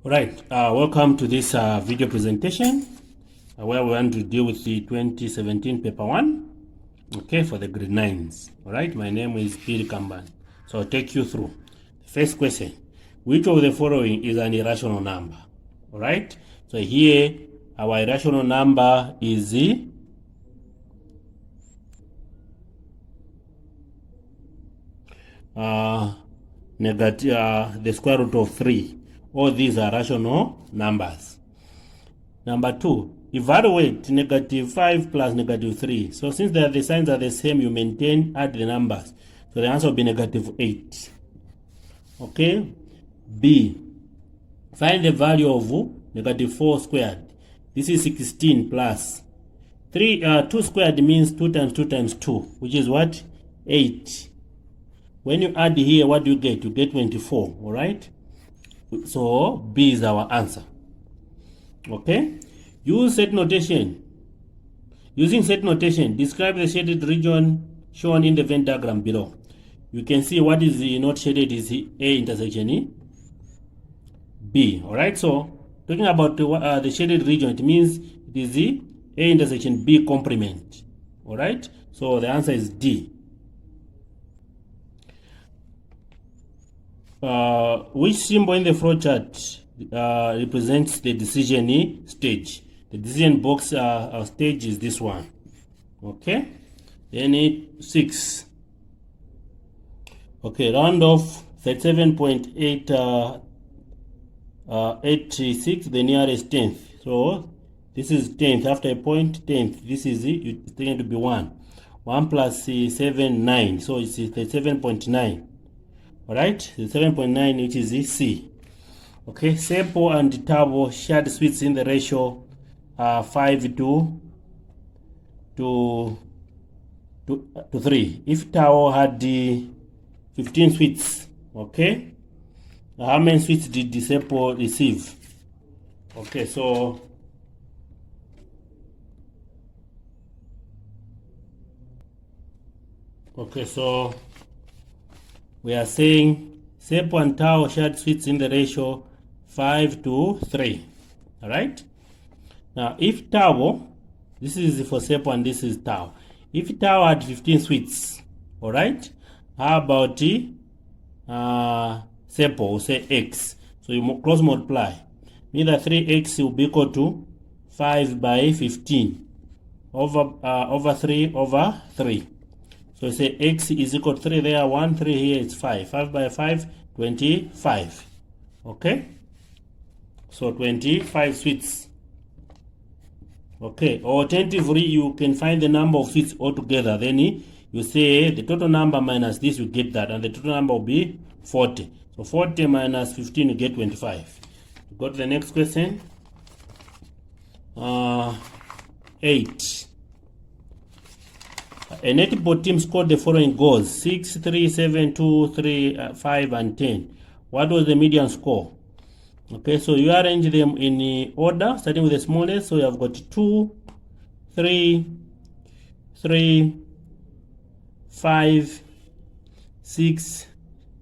Alright, welcome to this video presentation where we want to deal with the 2017 paper 1, okay, for the grade 9s. Alright, my name is Bill Kamban. So I'll take you through. The first question, which of the following is an irrational number? Alright, so here our irrational number is the the square root of 3. All these are rational numbers. Number 2, evaluate -5 plus -3. So since the signs are the same, you maintain, add the numbers. So the answer will be -8. Okay. B, find the value of -4 squared. This is 16 plus 2 squared means 2 times 2 times 2, which is what? 8. When you add here, what do you get? You get 24, all right? So B is our answer. Okay? Use set notation. Using set notation, describe the shaded region shown in the Venn diagram below. You can see what is not shaded is A intersection B. All right? So talking about the shaded region, it means it is the A intersection B complement. All right? So the answer is D. Which symbol in the flowchart represents the decision stage? The decision box stage is this one. Okay. Then 6. Okay, round off 37.886, the nearest 10th. So this is 10th. After a point, 10th. This is it's going to be 1. 1 plus 7, 9. So it's 37.9. Alright, the 7.9, which is the C. Okay, Sepo and Tabo shared sweets in the ratio 5 to 3. If Tao had 15 sweets, okay, how many sweets did the Sepo receive? Okay, so we are saying Sepo and Tao shared sweets in the ratio 5 to 3. Alright? Now, if Tao, this is for Sepo and this is Tao. If Tao had 15 sweets, alright? How about Sepo? We'll say X. So you cross multiply. Mean that 3X will be equal to 5 by 15 over 3 over 3. So you say X is equal to 3 there, 1, 3 here, it's 5. 5 by 5, 25. Okay? So 25 sweets. Okay, alternatively, you can find the number of sweets altogether. Then you say the total number minus this, you get that. And the total number will be 40. So 40 minus 15, you get 25. Go to the next question. 8. A netball team scored the following goals: 6, 3, 7, 2, 3, 5, and 10. What was the median score? Okay, so you arrange them in order, starting with the smallest. So you have got 2, 3, 3, 5, 6,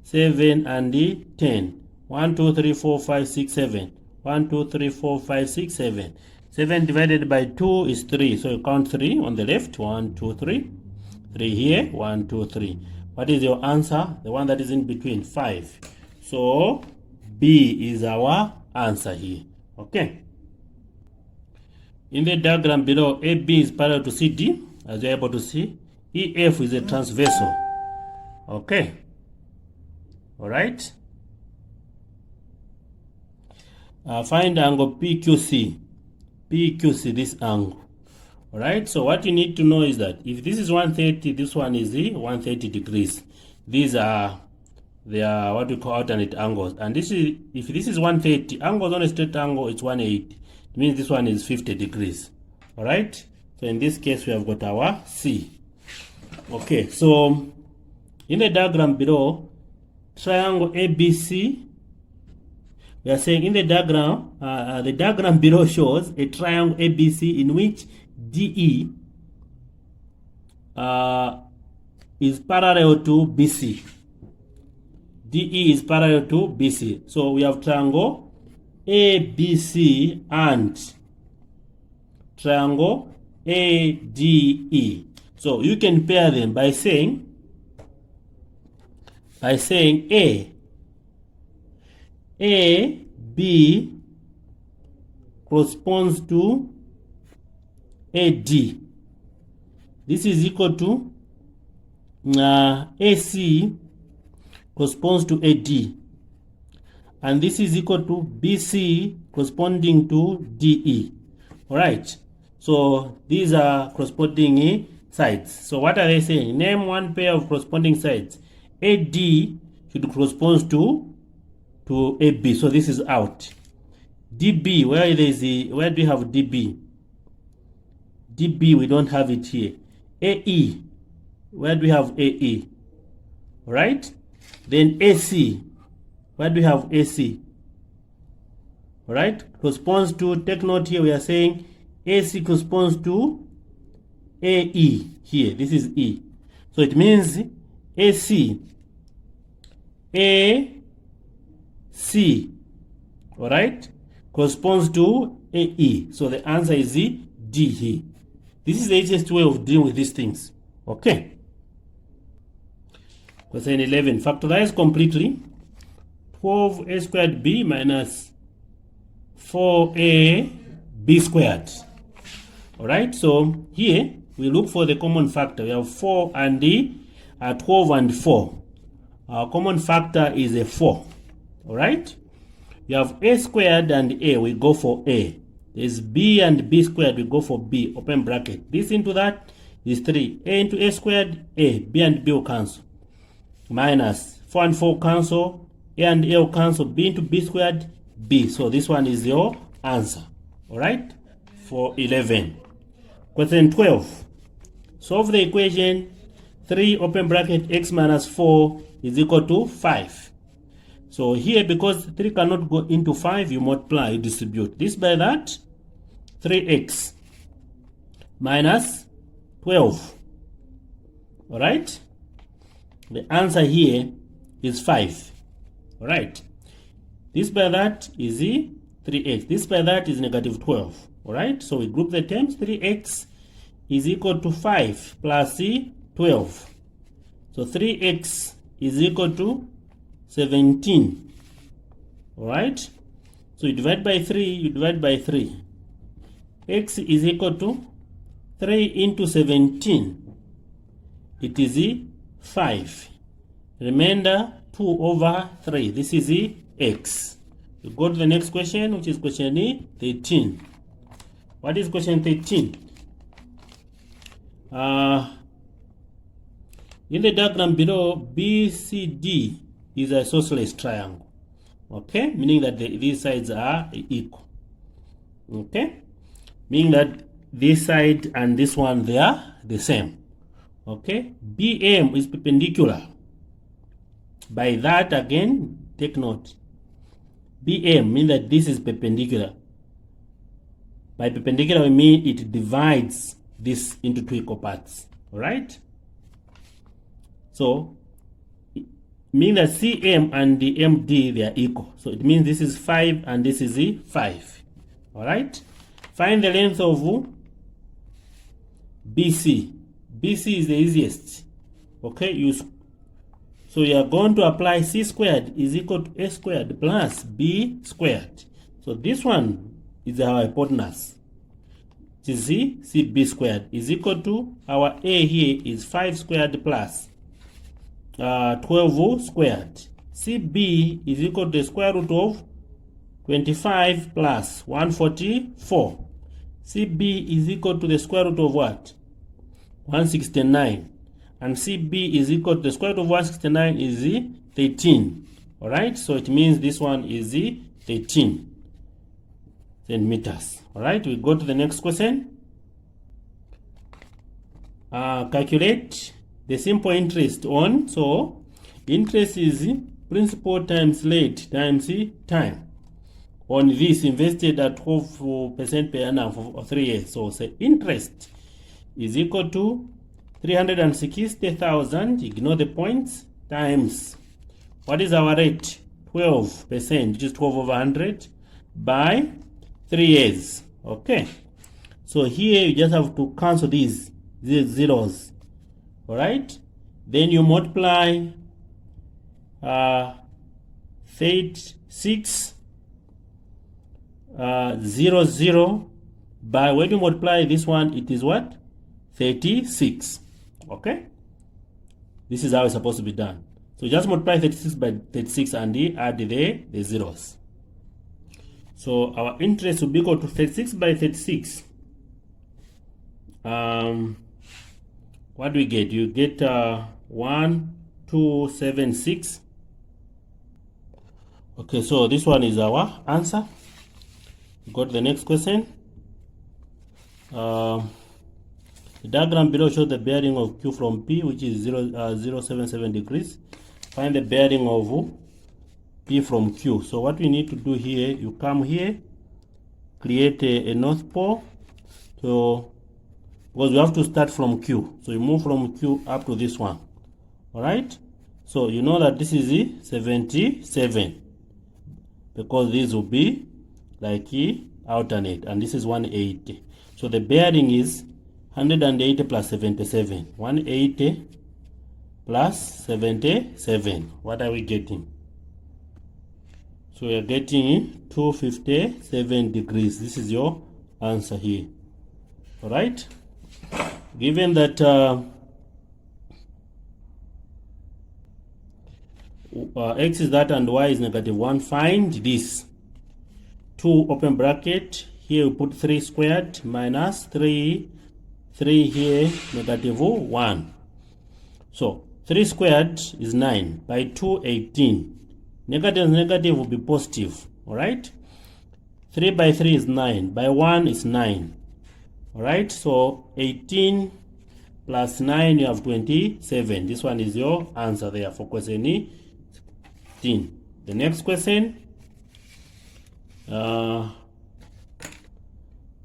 7, and 10. 1, 2, 3, 4, 5, 6, 7. 1, 2, 3, 4, 5, 6, 7. 7 divided by 2 is 3. So you count 3 on the left. 1, 2, 3. 3 here. 1, 2, 3. What is your answer? The one that is in between, 5. So B is our answer here. Okay. In the diagram below, AB is parallel to CD, as you're able to see. EF is a transversal. Okay. All right. Find angle PQC. PQC, this angle. Alright, so what you need to know is that if this is 130, this one is the 130 degrees. These are what we call alternate angles. And this is, if this is 130, angles on a straight angle, it's 180. It means this one is 50 degrees. Alright, so in this case, we have got our C. Okay, so in the diagram below, triangle ABC, we are saying in the diagram below shows a triangle ABC in which DE is parallel to BC. DE is parallel to BC. So we have triangle ABC and triangle ADE. So you can pair them by saying AB corresponds to AD. This is equal to AC corresponds to AD, and this is equal to BC corresponding to DE. All right, so these are corresponding sides. So what are they saying? Name one pair of corresponding sides. AD should correspond to AB, so this is out. DB, where do we have DB? DB, we don't have it here. AE, where do we have AE? All right, then AC, where do we have AC? All right, corresponds to, take note here, we are saying AC corresponds to AE here. This is E, so it means AC, AC, all right, corresponds to AE. So the answer is D here. This is the easiest way of dealing with these things. Okay. Question 11. Factorize completely 12a squared b minus 4ab squared. Alright, so here we look for the common factor. We have 4 and 12 and 4. Our common factor is a 4. Alright, you have a squared and a, we go for a. There's b and b squared, we go for b, open bracket. This into that is 3. A into a squared, a. B and b will cancel. Minus 4 and 4 cancel. A and a will cancel. B into b squared, b. So this one is your answer. Alright, for 11. Question 12. Solve the equation 3 open bracket x minus 4 is equal to 5. So here, because 3 cannot go into 5, you multiply, you distribute. This by that, 3x minus 12. Alright? The answer here is 5. Alright? This by that is 3x. This by that is negative 12. Alright? So we group the terms. 3x is equal to 5 plus 12. So 3x is equal to 17. Alright, so you divide by 3, you divide by 3. X is equal to 3 into 17. It is 5. Remainder 2 over 3. This is x. You go to the next question, which is question 13. What is question 13? In the diagram below, BCD is a isosceles triangle. Okay, meaning that these sides are equal. Okay, meaning that this side and this one, they are the same. Okay, BM is perpendicular. By that, again, take note. BM means that this is perpendicular. By perpendicular, we mean it divides this into two equal parts. Alright? So, it means that CM and the MD, they are equal. So, it means this is 5 and this is 5. Alright? Find the length of BC. BC is the easiest. Okay? So, you are going to apply C squared is equal to A squared plus B squared. So, this one is our hypotenuse. It is CB squared is equal to our A here is 5 squared plus 12 squared. CB is equal to the square root of 25 plus 144. CB is equal to the square root of what? 169. And CB is equal to the square root of 169 is 13. Alright, so it means this one is 13 centimeters. Alright, we go to the next question. Calculate the simple interest on, so interest is principal times rate times time on this invested at 12% per annum for 3 years. So say interest is equal to 360,000, ignore the points, times what is our rate? 12%, which is 12 over 100, by 3a's. Okay, so here you just have to cancel these zeros. All right, then you multiply 36 0 by, when you multiply this one, it is what? 36. Okay, this is how it's supposed to be done. So just multiply 36 by 36 and add the zeros. So our interest will be equal to 36 by 36. What do we get? You get 1276. Okay, so this one is our answer. Go to the next question. The diagram below shows the bearing of Q from P, which is 0.077 degrees. Find the bearing of P from Q. So what we need to do here, you come here, create a north pole. So because we have to start from Q, so you move from Q up to this one. All right, so you know that this is 77 because these will be like alternate, and this is 180. So the bearing is 180 plus 77. 180 plus 77. What are we getting? So we are getting 257 degrees. This is your answer here. All right, given that x is that and y is -1, find this. 2 open bracket, here we put 3 squared minus 3 here, -1. So 3 squared is 9, by 2 18. Negative will be positive. All right, 3 by 3 is 9, by 1 is 9. All right, so 18 plus 9, you have 27. This one is your answer there for question 16. The next question, we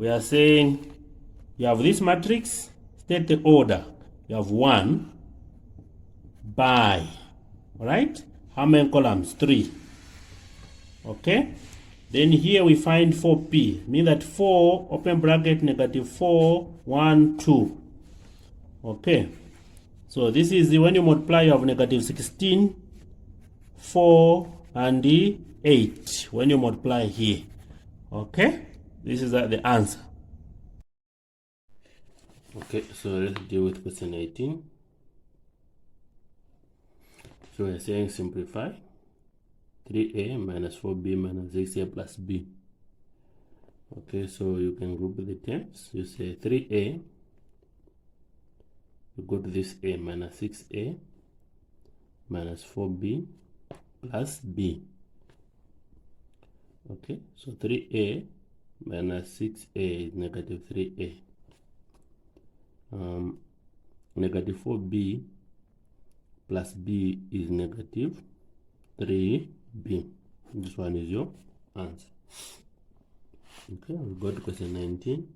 are saying you have this matrix, state the order. You have 1 by, all right, how many columns? 3. Okay, then here we find 4p, mean that 4 open bracket -4 1 2. Okay, so this is when you multiply, you have -16 4 and 8 when you multiply here. Okay, this is the answer. Okay, so let's deal with question 18. So we're saying simplify 3a minus 4b minus 6a plus b. Okay, so you can group the terms. You say 3a, you go to this a minus 6a minus 4b plus b. Okay, so 3a minus 6a is -3a. -4b plus b is -3b. This one is your answer. Okay, we'll go to question 19.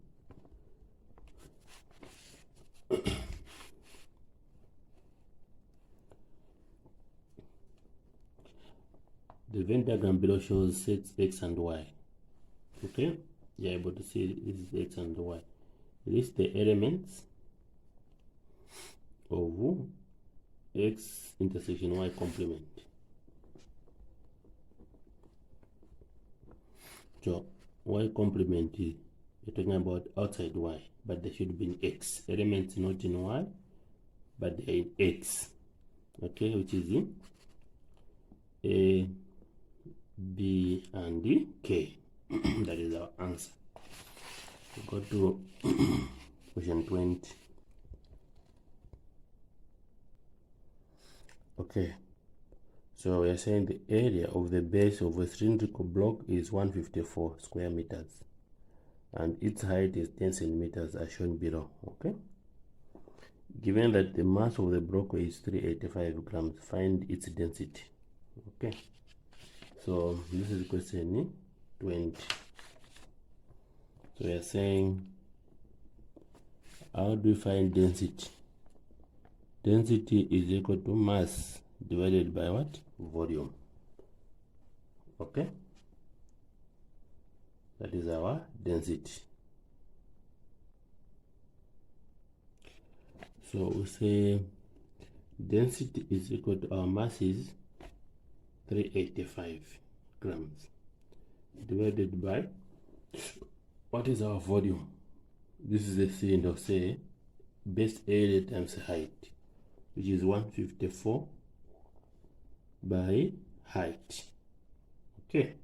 The Venn diagram below shows sets x and y. Okay, you're able to see this is x and y. List the elements of x intersection y complement. So y complement is, you're talking about outside y, but they should be in x. Elements not in y, but they're in x. Okay, which is in a, b, and k. That is our answer. We go to question 20. Okay, so we are saying the area of the base of a cylindrical block is 154 square meters and its height is 10 centimeters as shown below. Okay, given that the mass of the block is 385 grams, find its density. Okay, so this is question 20. So we are saying, how do we find density? Density is equal to mass divided by what? Volume. Okay, That is our density. So we say density is equal to our mass is 385 grams divided by what is our volume. This is a cylinder, say base area times height, which is 154 by height. Okay.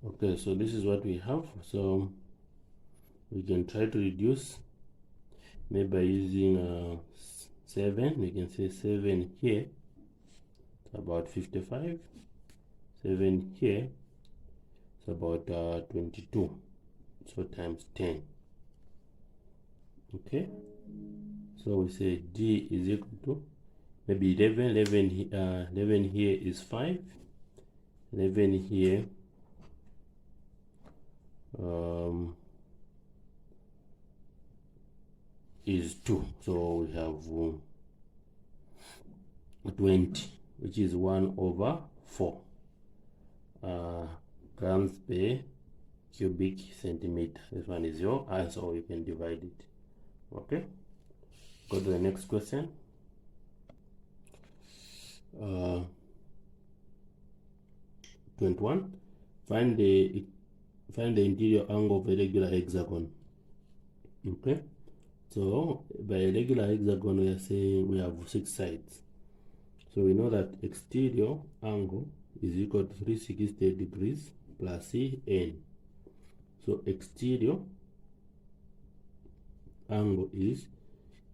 Okay, so this is what we have. So we can try to reduce maybe by using 7. We can say 7 here, about 55. 7 here, it's about 22. So times 10. Okay, so we say D is equal to maybe 11. 11 here is 5. 11 here is 2. So we have 20, which is 1 over 4 grams per cubic centimeter. This one is your answer, or you can divide it. Okay, go to the next question. 21. Find the interior angle of a regular hexagon. Okay, so by a regular hexagon we are saying we have 6 sides. So we know that exterior angle is equal to 360 degrees plus Cn. So exterior angle is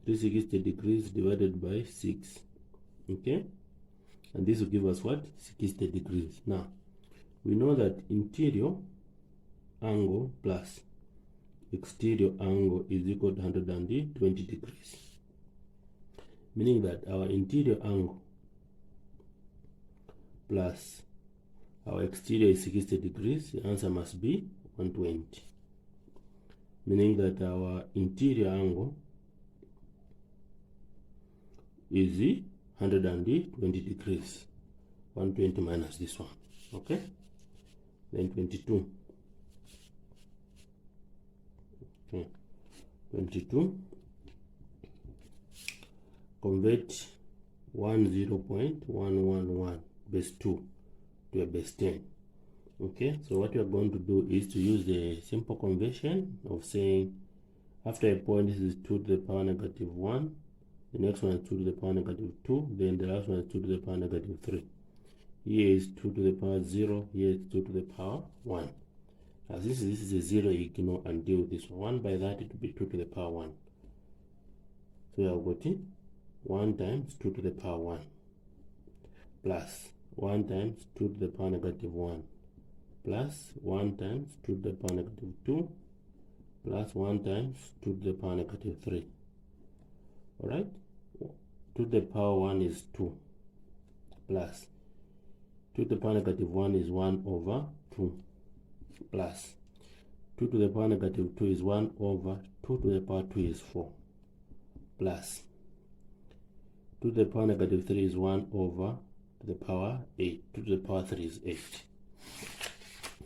360 degrees divided by 6. Okay, and this will give us what? 60 degrees. Now we know that interior angle plus exterior angle is equal to 120 degrees, meaning that our interior angle plus our exterior is 60 degrees. The answer must be 120, meaning that our interior angle is 120 degrees. 120 minus this one. Okay, then 22. Okay, 22. Convert 10.111 base 2 to a base 10. Okay, so what we are going to do is to use the simple conversion of saying after a point this is 2 to the power negative 1, the next one is 2 to the power negative 2, then the last one is 2 to the power negative 3. Here is 2 to the power 0, here is 2 to the power 1. As this is a 0, ignore and deal with this one. 1 by that it will be 2 to the power 1. So we have got 1 times 2 to the power 1 plus 1 times 2 to the power negative 1 plus 1 times 2 to the power negative 2 plus 1 times 2 to the power negative 3. Alright, 2 to the power 1 is 2 plus 2 to the power negative 1 is 1 over 2 plus 2 to the power negative 2 is 1 over 2 to the power 2 is 4 plus 2 to the power negative 3 is 1 over to the power 8. 2 to the power 3 is 8.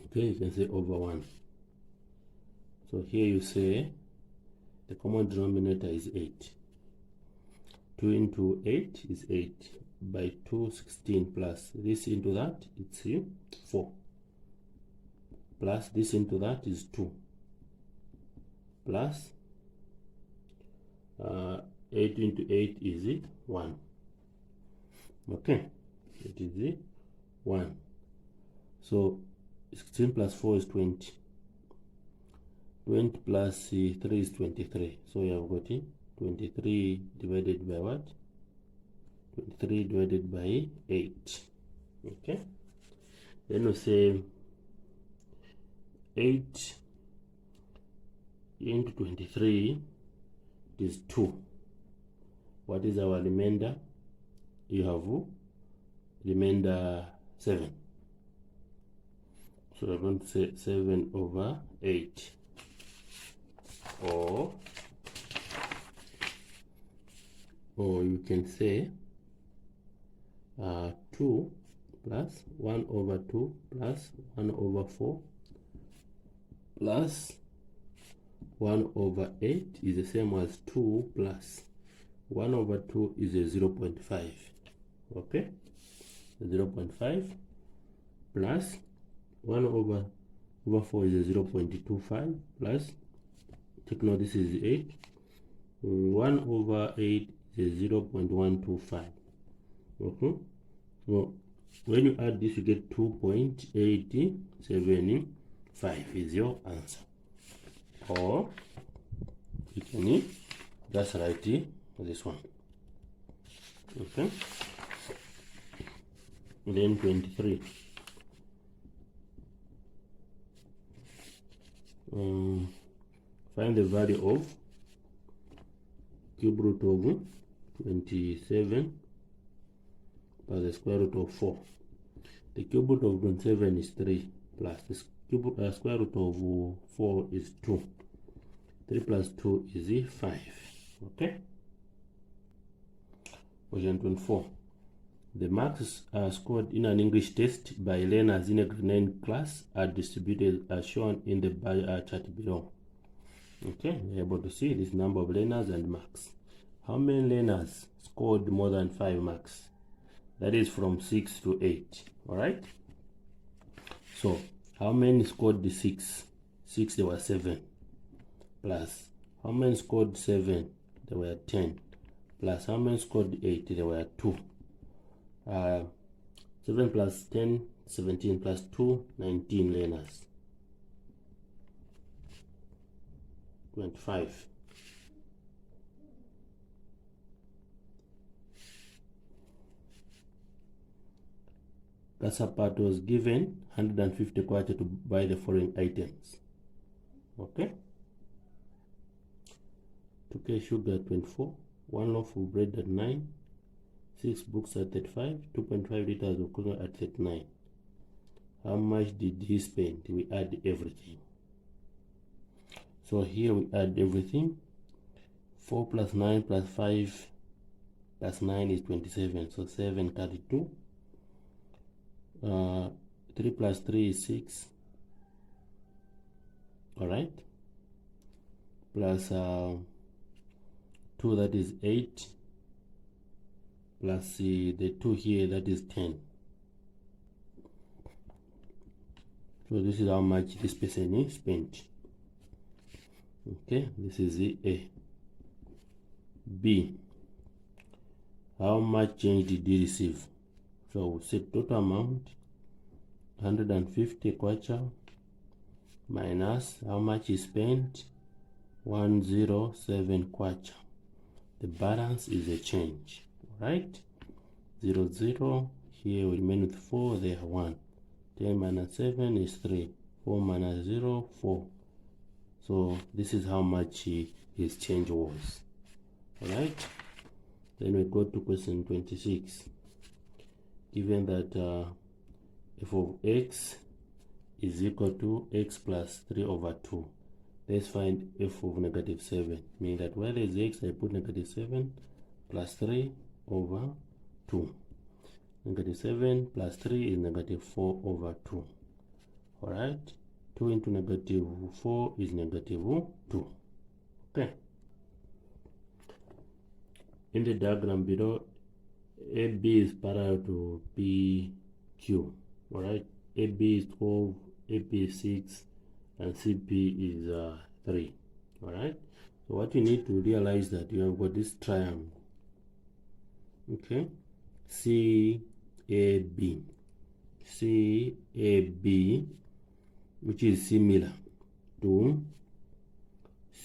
Okay, you can say over 1. So here you say the common denominator is 8. 2 into 8 is 8 by 2, 16 plus this into that, it's 4 plus this into that is 2 plus 8 into 8 is 1. Okay, it is 1. So 16 plus 4 is 20. 20 plus 3 is 23. So you have got 23 divided by what? 23 divided by 8. Okay, then we say 8 into 23 is 2. What is our remainder? You have remainder 7. So we're going to say 7 over 8, or you can say 2 plus 1 over 2 plus 1 over 4 plus 1 over 8 is the same as 2 plus 1 over 2 is a 0.5. Okay, 0.5 plus 1 over 4 is a 0.25 plus, take note this is 8, 1 over 8 is 0.125. Okay, so when you add this you get 2.875 is your answer. Or you can just write this one. Okay, then 23. Find the value of cube root of 27 plus the square root of 4. The cube root of 27 is 3 plus the square root of 4 is 2. 3 plus 2 is 5. Okay. Question 24. The marks scored in an English test by learners in a grade 9 class are distributed as shown in the bar chart below. Okay, we're able to see this number of learners and marks. How many learners scored more than 5 marks? That is from 6 to 8. All right. So how many scored the 6? 6, there were 7. Plus how many scored 7? There were 10. Plus how many scored 8? There were 2. 7 plus 10, 17 plus 2, 19 learners. 25. Kasapat was given 150 kwacha to buy the following items. Okay. 2k sugar at 24, 1 loaf of bread at 9, 6 books at 35, 2.5 liters of coconut at 39. How much did he spend? We add everything. So here we add everything. 4 plus 9 plus 5 plus 9 is 27. So 7 32. 3 plus 3 is 6. Alright. Plus 2, that is 8. Plus the 2 here, that is 10. So this is how much this person spent. Okay, this is the A. B. How much change did he receive? So we set total amount 150 kwacha minus how much he spent, 107 kwacha. The balance is a change. Right? 0 0. Here we remain with 4. There 1. 10 minus 7 is 3. 4 minus 0, 4. So this is how much his change was. Alright. Then we go to question 26. Given that f of x is equal to x plus 3 over 2. Let's find f of negative 7. Meaning that where there is x, I put negative 7 plus 3 over 2. Negative 7 plus 3 is negative 4 over 2. Alright. 2 into negative 4 is negative 2. Okay. In the diagram below, AB is parallel to PQ. Alright. AB is 12, AP is 6, and CP is 3. Alright. So what you need to realize that you have got this triangle. Okay. CAB. CAB, which is similar to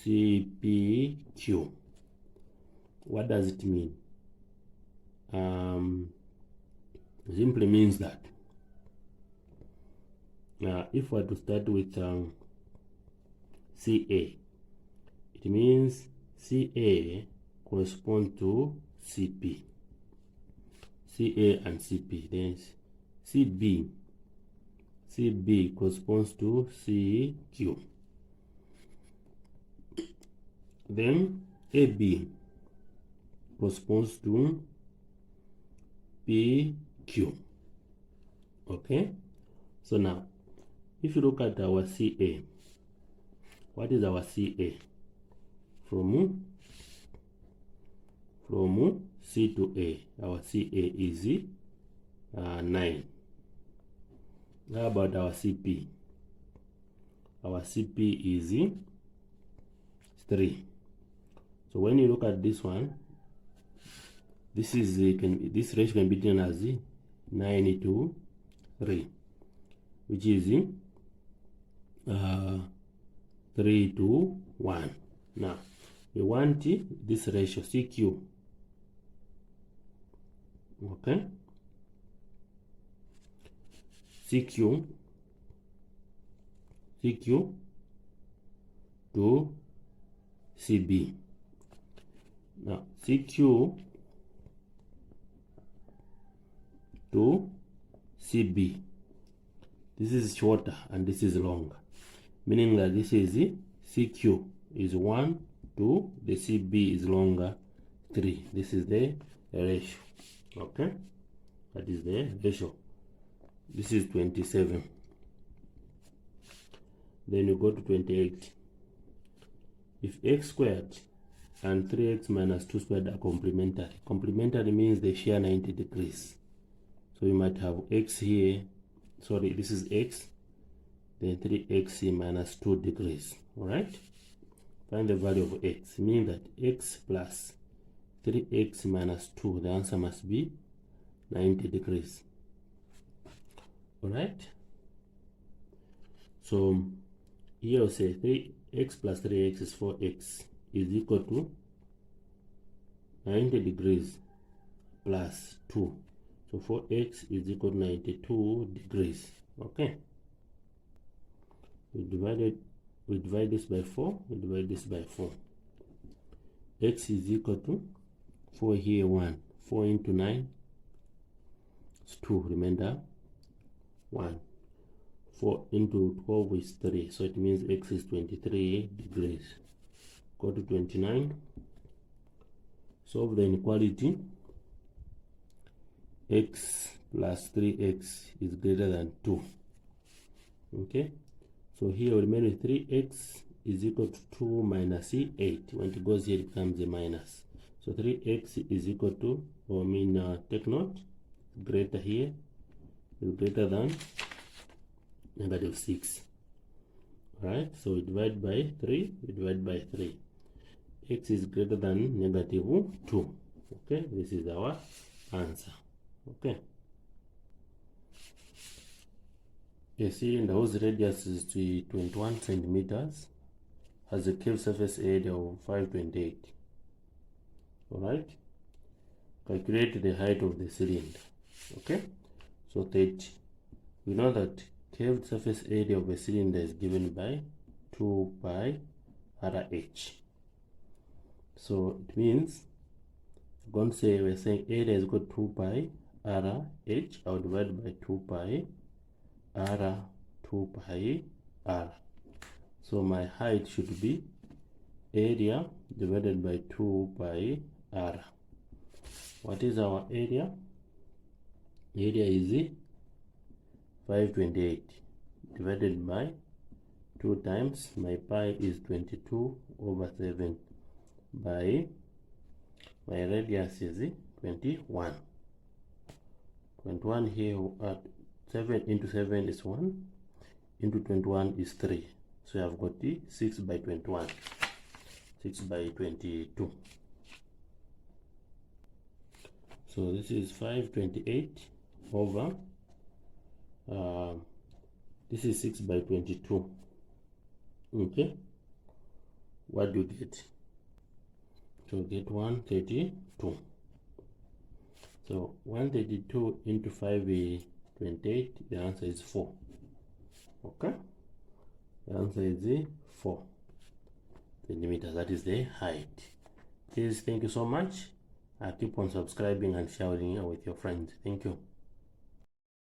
CPQ. What does it mean? Simply means that if we are to start with CA, it means CA corresponds to CP. CA and CP. Then CB corresponds to CQ. Then AB corresponds to PQ. Okay, so now if you look at our CA, what is our CA? From C to A, our CA is 9. How about our CP? Our CP is 3. So when you look at this one, this ratio can be written as 9 to 3, which is 3 to 1. Now we want this ratio CQ. Okay, CQ to CB. Now CQ to CB, this is shorter and this is longer, meaning that this is CQ is 1 to the CB is longer 3. This is the ratio. Okay, that is the ratio. This is 27. Then you go to 28. If x squared and 3x minus 2 squared are complementary. Complementary means they share 90 degrees. So you might have x here, sorry, this is x, then 3x minus 2 degrees. Alright? Find the value of x, meaning that x plus 3x minus 2, the answer must be 90 degrees. Alright? So here we say 3x plus 3x is 4x is equal to 90 degrees plus 2. So 4x is equal to 92 degrees. Okay. We divide this by 4, we divide this by 4. X is equal to 4 here, 1. 4 into 9 is 2, remainder 1. 4 into 12 is 3, so it means x is 23 degrees. Go to 29. Solve the inequality. X plus 3x is greater than 2. Okay, so here we remain with 3x is equal to 2 minus 8. When it goes here, it becomes a minus. So 3x is equal to, or take note, greater here is greater than negative 6. Alright, so we divide by 3, we divide by 3. X is greater than negative 2. Okay, this is our answer. Okay. You see, the hose radius is 21 centimeters, has a curved surface area of 528. Alright, calculate the height of the cylinder. Okay, so that we know that curved surface area of a cylinder is given by 2 pi RH. So it means we're saying area is equal to 2 pi RH. I'll divide by 2 pi r 2 pi r. So my height should be area divided by 2 pi r. What is our area? Area is 528 divided by 2 times my pi is 22 over 7 by my radius is 21. 21 here at 7 into 7 is 1, into 21 is 3. So I've got the 6 by 21, 6 by 22. So this is 528 over, this is 6 by 22. Okay, what do you get? So get 132. So 132 into 528, the answer is 4. Okay, the answer is 4 centimeters. That is the height. Please, thank you so much. Keep on subscribing and sharing with your friends. Thank you.